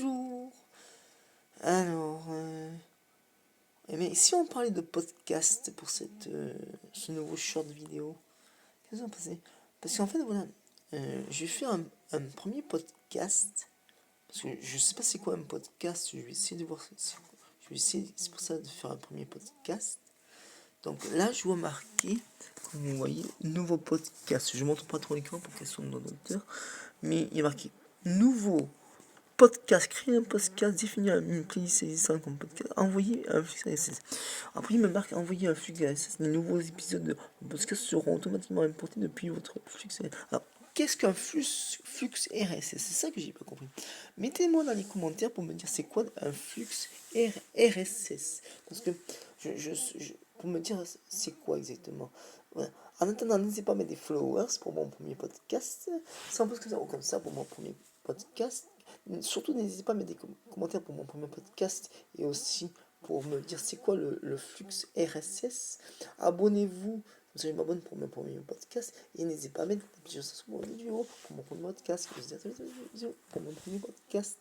Bonjour. Alors, mais si on parlait de podcast pour ce nouveau short vidéo, qu'est-ce que vous en pensez? Parce qu'en fait, voilà, j'ai fait un premier podcast, parce que je sais pas c'est quoi un podcast, je vais essayer de voir, je vais essayer, c'est pour ça de faire un premier podcast. Donc là, je vois marqué, comme vous voyez, nouveau podcast. Je montre pas trop l'écran pour qu'elles sont dans d'auteur, mais il y a marqué nouveau podcast, créer un podcast, définir une playlist existante comme podcast, envoyer un flux RSS. Après, il me marque envoyer un flux RSS. Les nouveaux épisodes de podcast seront automatiquement importés depuis votre flux RSS. Alors, qu'est-ce qu'un flux RSS? C'est ça que j'ai pas compris. Mettez-moi dans les commentaires pour me dire c'est quoi un flux RSS. Parce que pour me dire c'est quoi exactement. Voilà. En attendant, n'hésitez pas à mettre des followers pour mon premier podcast. Sans plus que ça, comme ça pour mon premier podcast. Surtout, n'hésitez pas à mettre des commentaires pour mon premier podcast et aussi pour me dire c'est quoi le flux RSS. Abonnez-vous, vous allez m'abonner pour mon premier podcast et n'hésitez pas à mettre des petits sur mon vidéo pour mon premier podcast. Je vous dis à très bientôt pour mon premier podcast.